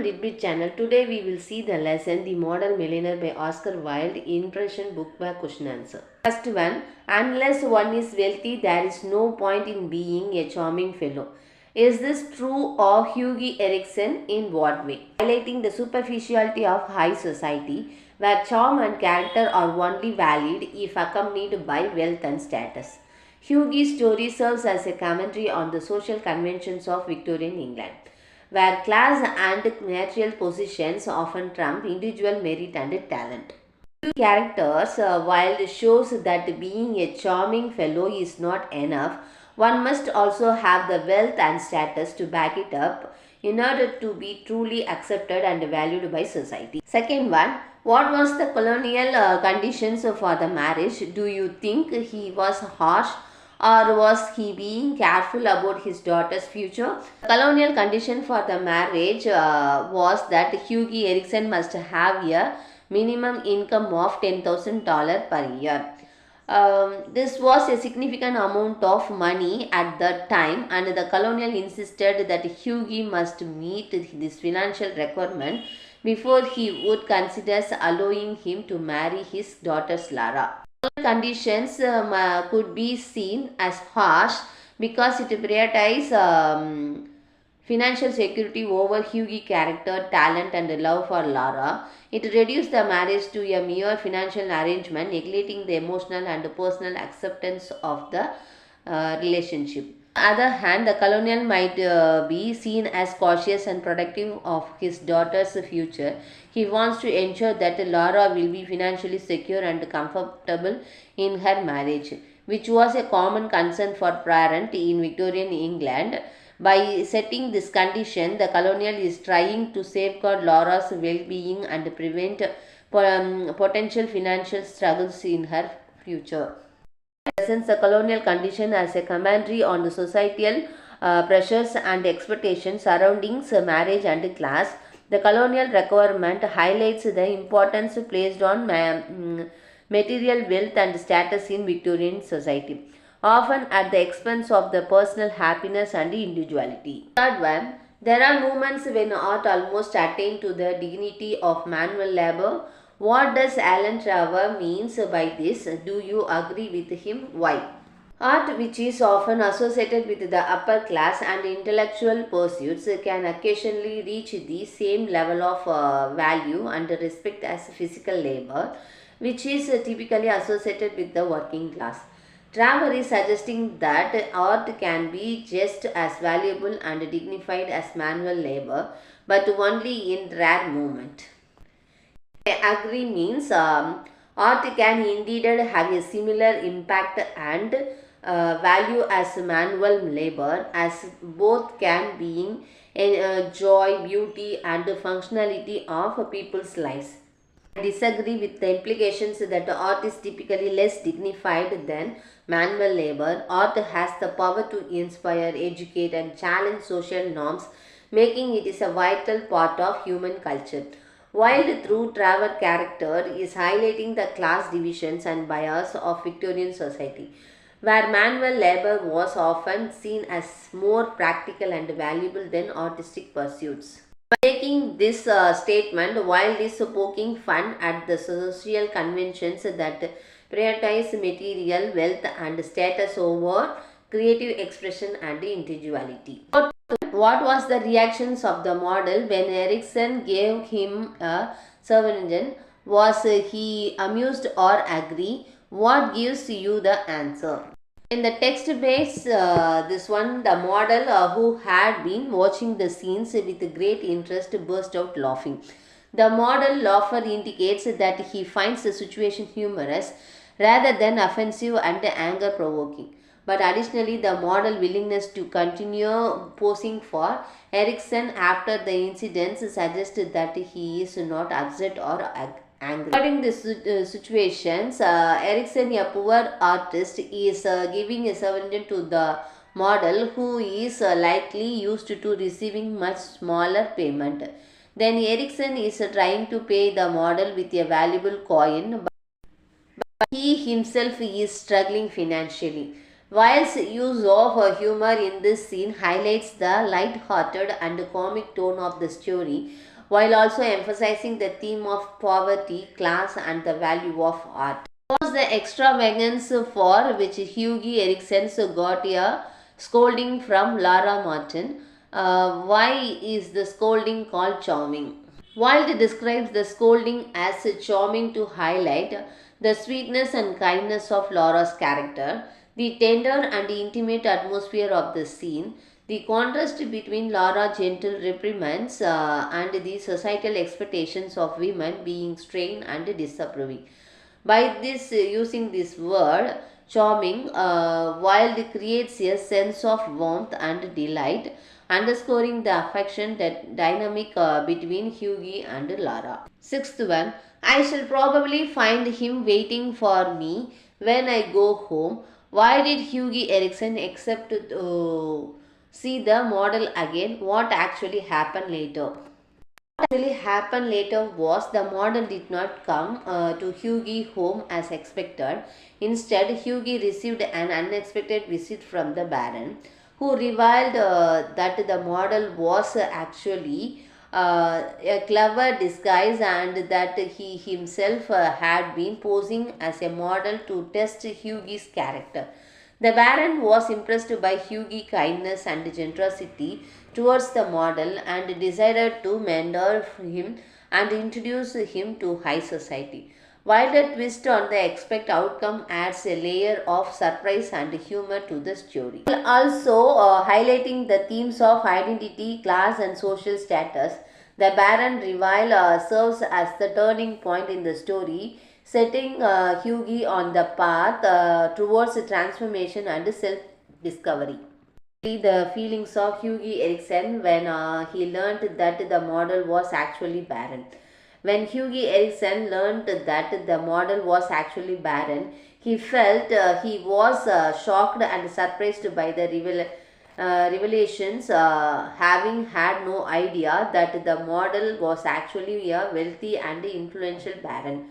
Litbit channel. Today we will see the lesson The Model Millionaire by Oscar Wilde, Impression book by question answer. First one, unless one is wealthy, there is no point in being a charming fellow. Is this true of Hughie Erickson? In what way? Highlighting the superficiality of high society, where charm and character are only valid if accompanied by wealth and status. Hughie's story serves as a commentary on the social conventions of Victorian England, where class and material positions often trump individual merit and talent. Characters, Wilde shows that being a charming fellow is not enough. One must also have the wealth and status to back it up in order to be truly accepted and valued by society. Second one, what was the colonial conditions for the marriage? Do you think he was harsh, or was he being careful about his daughter's future? The colonial condition for the marriage was that Hughie Erickson must have a minimum income of $10,000 per year. This was a significant amount of money at that time, and the colonial insisted that Hughie must meet this financial requirement before he would consider allowing him to marry his daughter Lara. Conditions could be seen as harsh because it prioritized financial security over Hughie character, talent and love for Lara. It reduced the marriage to a mere financial arrangement, neglecting the emotional and personal acceptance of the relationship. On the other hand, the colonial might be seen as cautious and protective of his daughter's future. He wants to ensure that Laura will be financially secure and comfortable in her marriage, which was a common concern for parents in Victorian England. By setting this condition, the colonial is trying to safeguard Laura's well-being and prevent potential financial struggles in her future. Presents the colonial condition as a commentary on the societal pressures and expectations surrounding marriage and class. The colonial requirement highlights the importance placed on material wealth and status in Victorian society, often at the expense of the personal happiness and individuality. Third one, there are moments when art almost attained to the dignity of manual labor. What does Alan Trevor means by this? Do you agree with him? Why? Art, which is often associated with the upper class and intellectual pursuits, can occasionally reach the same level of value and respect as physical labor, which is typically associated with the working class. Trevor is suggesting that art can be just as valuable and dignified as manual labor, but only in rare moments. I agree means art can indeed have a similar impact and value as manual labor, as both can bring joy, beauty and functionality of people's lives. I disagree with the implications that art is typically less dignified than manual labor. Art has the power to inspire, educate and challenge social norms, making it is a vital part of human culture. Wilde, through Trevor's character, is highlighting the class divisions and bias of Victorian society, where manual labor was often seen as more practical and valuable than artistic pursuits. Making this statement, Wilde is poking fun at the social conventions that prioritize material wealth and status over creative expression and individuality. What was the reactions of the model when Erickson gave him a servant? Was he amused or angry? What gives you the answer? In the text base, this one, the model who had been watching the scenes with great interest burst out laughing. The model laugher indicates that he finds the situation humorous rather than offensive and anger provoking. But additionally, the model willingness to continue posing for Erickson after the incidents suggests that he is not upset or angry. Regarding these situations, Erickson, a poor artist, is giving a souvenir to the model, who is likely used to receiving much smaller payment. Then Erickson is trying to pay the model with a valuable coin, but he himself is struggling financially. Wilde's use of humor in this scene highlights the light-hearted and comic tone of the story, while also emphasizing the theme of poverty, class, and the value of art. Was the extravagance for which Hughie Erickson got a scolding from Lara Martin? Why is the scolding called charming? Wilde describes the scolding as charming to highlight the sweetness and kindness of Laura's character, the tender and intimate atmosphere of the scene, the contrast between Laura's gentle reprimands and the societal expectations of women being strained and disapproving. By this using this word, charming, Wilde creates a sense of warmth and delight, underscoring the affection that dynamic between Hughie and Lara. Sixth one, I shall probably find him waiting for me when I go home. Why did Hughie Erickson accept to see the model again? What actually happened later? Actually happened later was the model did not come to Hughie home as expected. Instead, Hughie received an unexpected visit from the Baron, who revealed that the model was actually a clever disguise and that he himself had been posing as a model to test Hughie's character. The Baron was impressed by Hughie's kindness and generosity towards the model and decided to mentor him and introduce him to high society. While the twist on the expected outcome adds a layer of surprise and humor to the story. Also highlighting the themes of identity, class and social status, the Baron reveal serves as the turning point in the story, setting Hughie on the path towards transformation and self-discovery. The feelings of Hughie Erickson when he learned that the model was actually barren. When Hughie Erickson learned that the model was actually barren, he felt he was shocked and surprised by the revelations, having had no idea that the model was actually a wealthy and influential baron.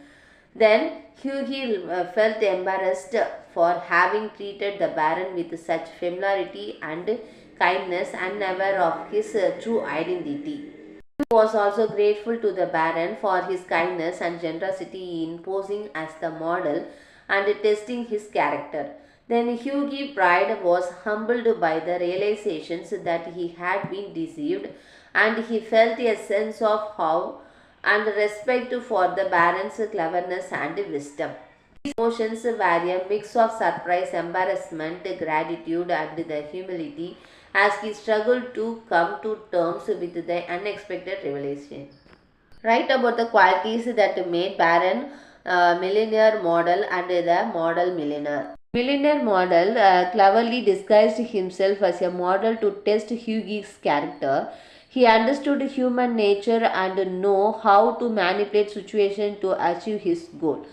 Then Hughie felt embarrassed for having treated the Baron with such familiarity and kindness, unaware of his true identity. He was also grateful to the Baron for his kindness and generosity in posing as the model and testing his character. Then Hughie's pride was humbled by the realizations that he had been deceived, and he felt a sense of awe and respect for the Baron's cleverness and wisdom. These emotions were a mix of surprise, embarrassment, gratitude, and the humility as he struggled to come to terms with the unexpected revelation. Write about the qualities that made Baron millionaire model and the model millionaire. Millionaire model cleverly disguised himself as a model to test Hughie's character. He understood human nature and know how to manipulate situations to achieve his goal.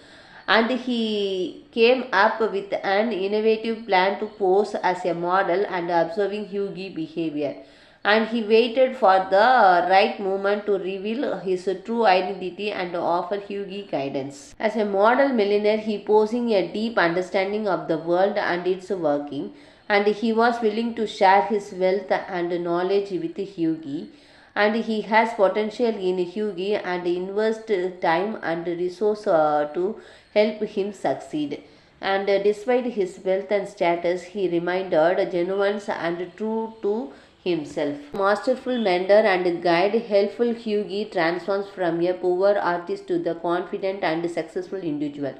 And he came up with an innovative plan to pose as a model and observing Hughie's behavior. And he waited for the right moment to reveal his true identity and offer Hughie guidance. As a model millionaire, he posing a deep understanding of the world and its working, and he was willing to share his wealth and knowledge with Hughie, and he has potential in Hughie and invest time and resource to help him succeed. And despite his wealth and status, he remained genuine and true to himself. Masterful mentor and guide, helpful Hughie transforms from a poor artist to the confident and successful individual.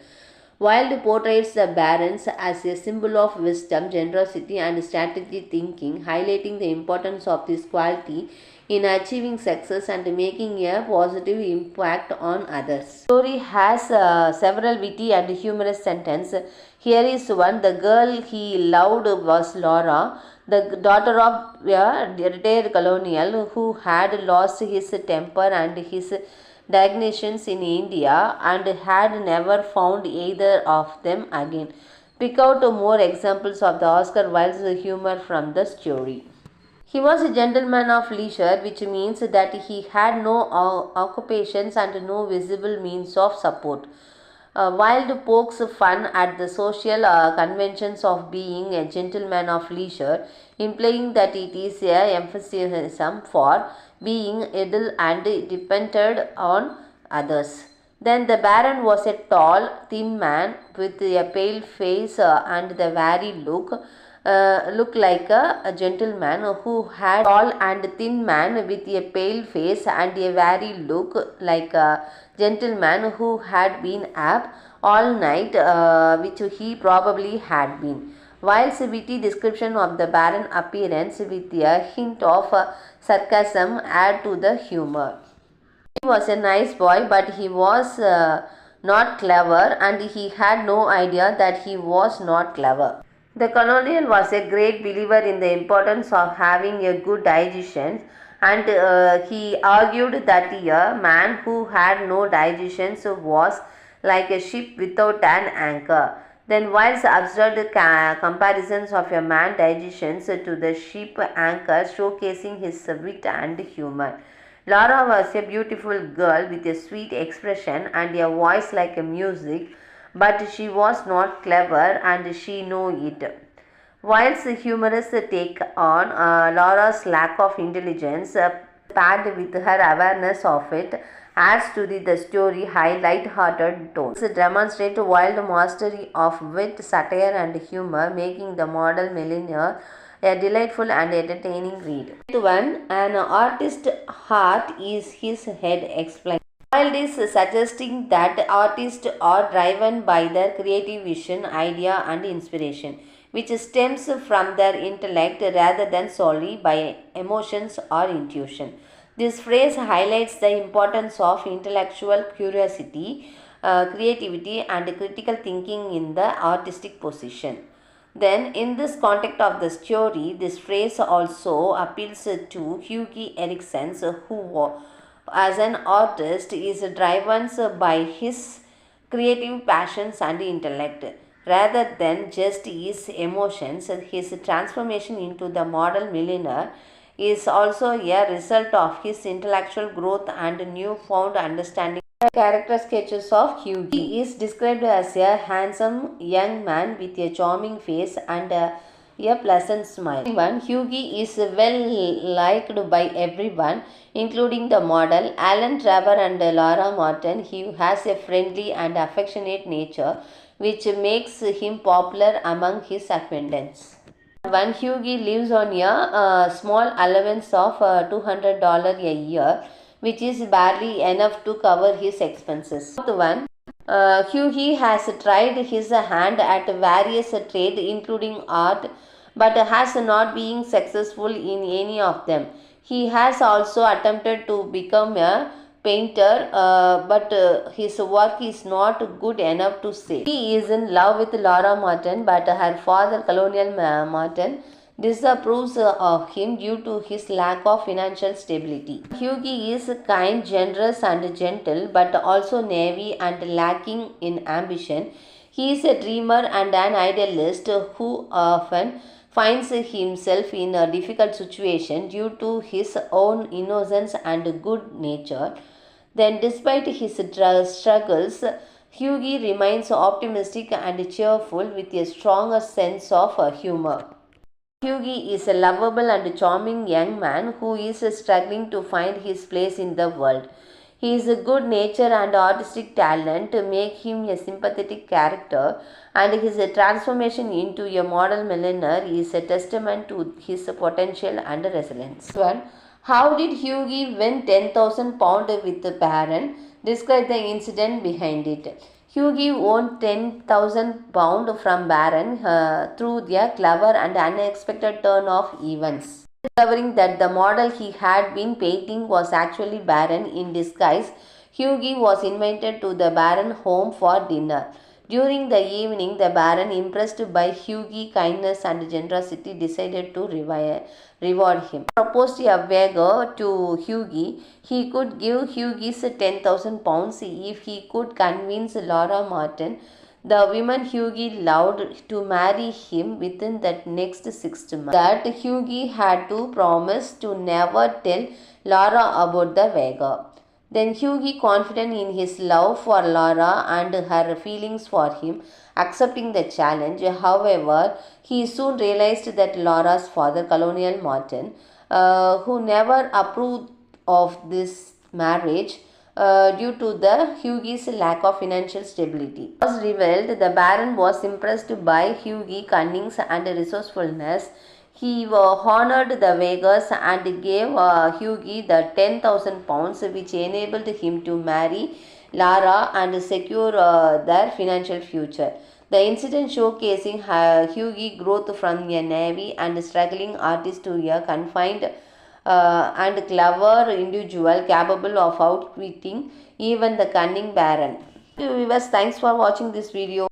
Wilde portrays the barons as a symbol of wisdom, generosity, and strategic thinking, highlighting the importance of this quality in achieving success and making a positive impact on others. The story has several witty and humorous sentences. Here is one. The girl he loved was Laura, the daughter of a retired colonial who had lost his temper and his dignations in India and had never found either of them again. Pick out more examples of the Oscar Wilde's humor from the story. He was a gentleman of leisure, which means that he had no occupations and no visible means of support. Wilde pokes fun at the social conventions of being a gentleman of leisure, implying that it is a emphasis for being idle and dependent on others. Then the Baron was a tall, thin man with a pale face and the very look like a gentleman who had tall and thin man with a pale face and a very look like a gentleman who had been up all night, which he probably had been. Wilde's witty description of the Baron appearance with a hint of sarcasm add to the humor. He was a nice boy, but he was not clever, and he had no idea that he was not clever. The colonial was a great believer in the importance of having a good digestion, and he argued that a man who had no digestion was like a ship without an anchor. Then Wilde's absurd comparisons of a man's digestion to the ship anchor showcasing his wit and humor. Laura was a beautiful girl with a sweet expression and a voice like a music, but she was not clever and she knew it. Wilde's humorous take on Laura's lack of intelligence, paired with her awareness of it, adds to the story high light-hearted tones. Demonstrate Wilde's mastery of wit, satire and humor, making the model Millionaire a delightful and entertaining read. An artist's heart is his head explained. Wilde is suggesting that artists are driven by their creative vision, idea and inspiration, which stems from their intellect rather than solely by emotions or intuition. This phrase highlights the importance of intellectual curiosity, creativity and critical thinking in the artistic position. Then, in this context of the story, this phrase also appeals to Hughie Erickson, who, as an artist, is driven by his creative passions and intellect, rather than just his emotions. His transformation into the model millionaire is also a result of his intellectual growth and newfound understanding. Character sketches of Hughie. He is described as a handsome young man with a charming face and a pleasant smile. Hughie is well liked by everyone, including the model, Alan Trevor and Laura Martin. He has a friendly and affectionate nature, which makes him popular among his acquaintances. Hughie lives on a small allowance of $200 a year, which is barely enough to cover his expenses. Hughie has tried his hand at various trades including art, but has not been successful in any of them. He has also attempted to become a painter, but his work is not good enough to say. He is in love with Laura Martin, but her father, Colonial Martin, disapproves of him due to his lack of financial stability. Hughie is kind, generous and gentle, but also naive and lacking in ambition. He is a dreamer and an idealist who often finds himself in a difficult situation due to his own innocence and good nature. Then, despite his struggles, Hughie remains optimistic and cheerful with a strong sense of humor. Hughie is a lovable and charming young man who is struggling to find his place in the world. His good nature and artistic talent make him a sympathetic character, and his transformation into a model millionaire is a testament to his potential and resilience. How did Hughie win £10,000 with the Baron? Describe the incident behind it. Hughie won £10,000 from Baron through a clever and unexpected turn of events. Discovering that the model he had been painting was actually Baron in disguise, Hughie was invited to the Baron home for dinner. During the evening, the Baron, impressed by Hughie's kindness and generosity, decided to reward him. He proposed a wager to Hughie. He could give Hughie £10,000 if he could convince Laura Martin, the woman Hughie loved, to marry him within the next 6 months. That Hughie had to promise to never tell Laura about the wager. Then Hughie, confident in his love for Laura and her feelings for him, accepting the challenge. However, he soon realized that Laura's father, Colonel Martin, who never approved of this marriage due to the Hughie's lack of financial stability. It was revealed the Baron was impressed by Hughie cunning and resourcefulness. He honored the Vegas and gave Hughie the 10,000 pounds, which enabled him to marry Lara and secure their financial future. The incident showcasing Hughie growth from a navy and struggling artist to a confined and clever individual capable of outwitting even the cunning baron. Viewers, thanks for watching this video.